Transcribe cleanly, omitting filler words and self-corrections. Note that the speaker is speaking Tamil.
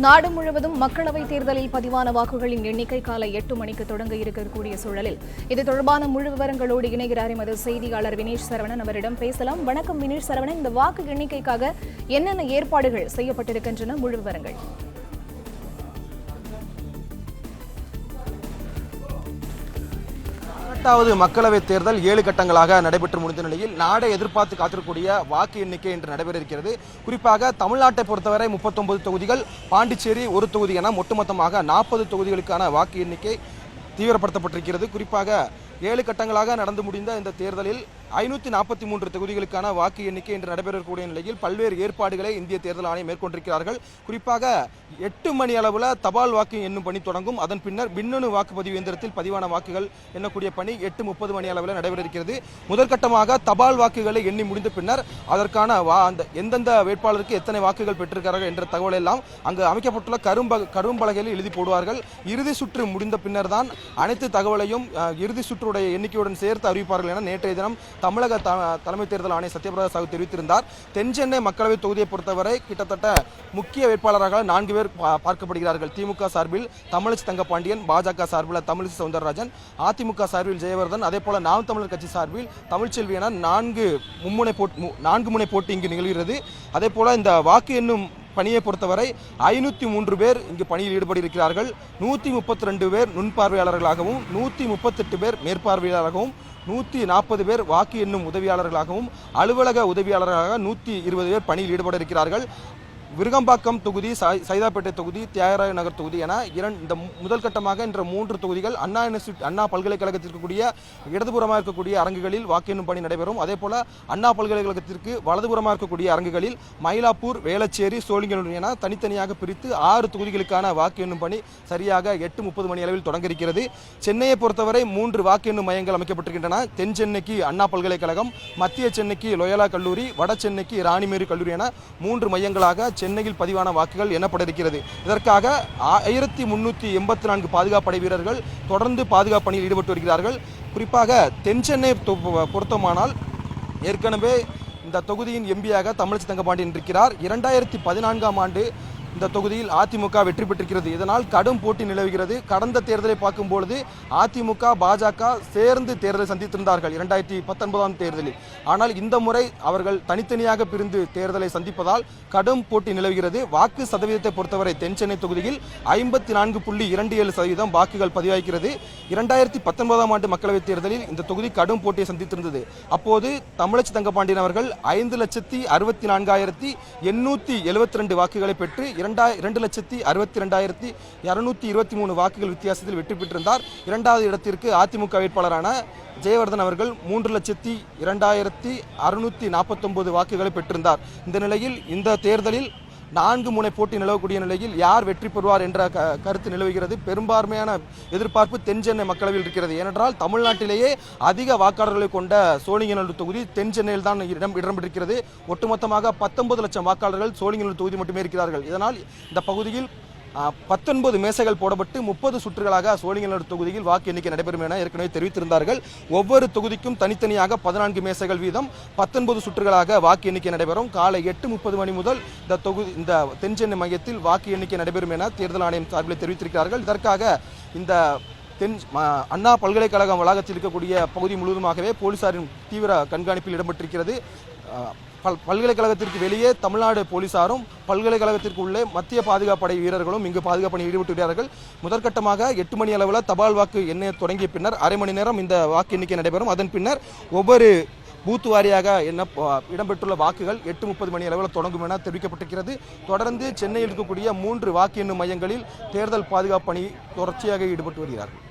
நாடு முழுவதும் மக்களவைத் தேர்தலில் பதிவான வாக்குகளின் எண்ணிக்கை காலை 8 மணிக்கு தொடங்க இருக்கக்கூடிய சூழலில் இது தொடர்பான முழு விவரங்களோடு இணைகிறார் எமது செய்தியாளர் வினேஷ் சரவணன். அவரிடம் பேசலாம். வணக்கம் வினேஷ் சரவணன், இந்த வாக்கு எண்ணிக்கைக்காக என்னென்ன ஏற்பாடுகள் செய்யப்பட்டிருக்கின்றன, முழு விவரங்கள்? மக்களவைத் தேர்தல் 7 கட்டங்களாக நடைபெற்று முடிந்த நிலையில் நாடை எதிர்பார்த்து காத்திருக்கக்கூடிய வாக்கு எண்ணிக்கை இன்று நடைபெற இருக்கிறது. குறிப்பாக தமிழ்நாட்டை பொறுத்தவரை 39 தொகுதிகள், பாண்டிச்சேரி ஒரு தொகுதி என ஒட்டுமொத்தமாக 40 தொகுதிகளுக்கான வாக்கு எண்ணிக்கை தீவிரப்படுத்தப்பட்டிருக்கிறது. குறிப்பாக 7 கட்டங்களாக நடந்து முடிந்த இந்த தேர்தலில் 543 தொகுதிகளுக்கான வாக்கு எண்ணிக்கை இன்று நடைபெறக்கூடிய நிலையில் பல்வேறு ஏற்பாடுகளை இந்திய தேர்தல் ஆணையம் மேற்கொண்டிருக்கிறார்கள். குறிப்பாக 8 மணி அளவில் தபால் வாக்கு எண்ணும் பணி தொடங்கும். அதன் பின்னர் மின்னணு வாக்குப்பதிவு இயந்திரத்தில் பதிவான வாக்குகள் எண்ணக்கூடிய பணி 8:30 மணி அளவில் நடைபெற இருக்கிறது. முதற்கட்டமாக தபால் வாக்குகளை எண்ணி முடிந்த பின்னர் அதற்கான எந்தெந்த வேட்பாளருக்கு எத்தனை வாக்குகள் பெற்றிருக்கிறார்கள் என்ற தகவல் எல்லாம் அங்கு அமைக்கப்பட்டுள்ள கரும்பலகையில் எழுதி போடுவார்கள். இறுதி சுற்று முடிந்த பின்னர் தான் அனைத்து தகவலையும் இறுதி சுற்றுடைய எண்ணிக்கையுடன் சேர்த்து அறிவிப்பார்கள் என நேற்றைய தினம் தமிழக தலைமை தேர்தல் ஆணையர் சத்யபிரதா சாஹூ தெரிவித்திருந்தார். தென் சென்னை மக்களவை தொகுதியை பொறுத்தவரை கிட்டத்தட்ட முக்கிய வேட்பாளராக 4 பேர் பார்க்கப்படுகிறார்கள். திமுக சார்பில் தமிழிசை தங்கப்பாண்டியன், பாஜக சார்பில் தமிழிசை சவுந்தரராஜன், அதிமுக சார்பில் ஜெயவர்தன், அதே போல நாம் தமிழர் கட்சி சார்பில் தமிழ்ச்செல்வி என 4 முனை போட்டி இங்கு நிகழ்கிறது. அதே போல இந்த வாக்கு எண்ணும் பணியை பொறுத்தவரை 503 பேர் இங்கு பணியில் ஈடுபட்டிருக்கிறார்கள். 132 பேர் நுண்பார்வையாளர்களாகவும், 138 பேர் மேற்பார்வையாளராகவும், 140 பேர் வாக்கு எண்ணும் உதவியாளர்களாகவும், அலுவலக உதவியாளர்களாக 120 பேர் பணியில் ஈடுபட இருக்கிறார்கள். விருகம்பாக்கம் தொகுதி, சைதாப்பேட்டை தொகுதி, தியாகராய நகர் தொகுதி என இந்த முதல் கட்டமாக இன்று 3 தொகுதிகள் அண்ணா பல்கலைக்கழகத்திற்கு கூடிய இடதுபுறமாக இருக்கக்கூடிய அரங்குகளில் வாக்கு எண்ணும் பணி நடைபெறும். அதே போல அண்ணா பல்கலைக்கழகத்திற்கு வலதுபுறமாக இருக்கக்கூடிய அரங்குகளில் மயிலாப்பூர், வேளச்சேரி, சோழிங்கநல்லூர் என தனித்தனியாக பிரித்து 6 தொகுதிகளுக்கான வாக்கு எண்ணும் பணி சரியாக 8:30 மணி அளவில் தொடங்க இருக்கிறது. சென்னையை பொறுத்தவரை 3 வாக்கு எண்ணும் மையங்கள் அமைக்கப்பட்டிருக்கின்றன. தென் சென்னைக்கு அண்ணா பல்கலைக்கழகம், மத்திய சென்னைக்கு லோயலா கல்லூரி, வட சென்னைக்கு ராணிமேரி கல்லூரி என 3 மையங்களாக சென்னையில் பதிவான வாக்குகள் எண்ணப்பட இருக்கிறது. இதற்காக 1384 பாதுகாப்பு படை வீரர்கள் தொடர்ந்து பாதுகாப்பு பணியில் ஈடுபட்டு வருகிறார்கள். குறிப்பாக தென் சென்னை பொருத்தமானால் ஏற்கனவே இந்த தொகுதியின் எம்பியாக தமிழிசை தங்கப்பாண்டியன் இருக்கிறார். 2014ஆம் ஆண்டு இந்த தொகுதியில் அதிமுக வெற்றி பெற்றிருக்கிறது. இதனால் கடும் போட்டி நிலவுகிறது. கடந்த தேர்தலை பார்க்கும்பொழுது அதிமுக, பாஜக சேர்ந்து தேர்தலை சந்தித்திருந்தார்கள் 2019ஆம் தேர்தலில். ஆனால் இந்த முறை அவர்கள் தனித்தனியாக பிரிந்து தேர்தலை சந்திப்பதால் கடும் போட்டி நிலவுகிறது. வாக்கு சதவீதத்தை பொறுத்தவரை தென் சென்னை தொகுதியில் 54.27% வாக்குகள் பதிவாகிறது. 2019ஆம் ஆண்டு மக்களவைத் தேர்தலில் இந்த தொகுதி கடும் போட்டியை சந்தித்திருந்தது. அப்போது தமிழிசை தங்கப்பாண்டியன் அவர்கள் 5,64,872 வாக்குகளை பெற்று 2,62,223 வாக்குகள் வித்தியாசத்தில் வெற்றி பெற்றிருந்தார். 2வது இடத்திற்கு அதிமுக வேட்பாளரான ஜெயவர்தன் அவர்கள் 3,02,649 வாக்குகளை பெற்றிருந்தார். இந்த நிலையில் இந்த தேர்தலில் 4 முனை போட்டி நிலவக்கூடிய நிலையில் யார் வெற்றி பெறுவார் என்ற கருத்து நிலவுகிறது. பெரும்பான்மையான எதிர்பார்ப்பு தென் சென்னை மக்களவையில் இருக்கிறது. ஏனென்றால் தமிழ்நாட்டிலேயே அதிக வாக்காளர்களை கொண்ட சோழிங்கநல்லூர் தொகுதி தென் சென்னையில் தான் இடம் பெற்றிருக்கிறது. ஒட்டுமொத்தமாக 19 லட்சம் வாக்காளர்கள் சோழிங்கநல்லூர் தொகுதி மட்டுமே இருக்கிறார்கள். இதனால் இந்த பகுதியில் 19 மேசைகள் போடப்பட்டு 30 சுற்றுகளாக சோழிங்கநல்லூர் தொகுதியில் வாக்கு எண்ணிக்கை நடைபெறும் என ஏற்கனவே தெரிவித்திருந்தார்கள். ஒவ்வொரு தொகுதிக்கும் தனித்தனியாக 14 மேசைகள் வீதம் 19 சுற்றுகளாக வாக்கு எண்ணிக்கை நடைபெறும். காலை 8:30 மணி முதல் இந்த தென் சென்னை மையத்தில் வாக்கு எண்ணிக்கை நடைபெறும் என தேர்தல் ஆணையம் சார்பில் தெரிவித்திருக்கிறார்கள். இதற்காக இந்த அண்ணா பல்கலைக்கழகம் வளாகத்தில் இருக்கக்கூடிய பகுதி முழுவதுமாகவே போலீசாரின் தீவிர கண்காணிப்பில் இடம்பெற்றிருக்கிறது. பல்கலைக்கழகத்திற்கு வெளியே தமிழ்நாடு போலீசாரும், பல்கலைக்கழகத்திற்கு உள்ளே மத்திய பாதுகாப்பு படை வீரர்களும் இங்கு பாதுகாப்பு பணியில் ஈடுபட்டு வருகிறார்கள். முதற்கட்டமாக 8 மணி அளவில் தபால் வாக்கு எண்ண தொடங்கிய பின்னர் அரை மணி நேரம் இந்த வாக்கு எண்ணிக்கை நடைபெறும். அதன் பின்னர் ஒவ்வொரு பூத் வாரியாக இடம்பெற்றுள்ள வாக்குகள் 8:30 மணி அளவில் தொடங்கும் என தெரிவிக்கப்பட்டிருக்கிறது. தொடர்ந்து சென்னையில் இருக்கக்கூடிய 3 வாக்கு எண்ணும் மையங்களில் தேர்தல் பாதுகாப்பு பணி தொடர்ச்சியாக ஈடுபட்டு வருகிறார்கள்.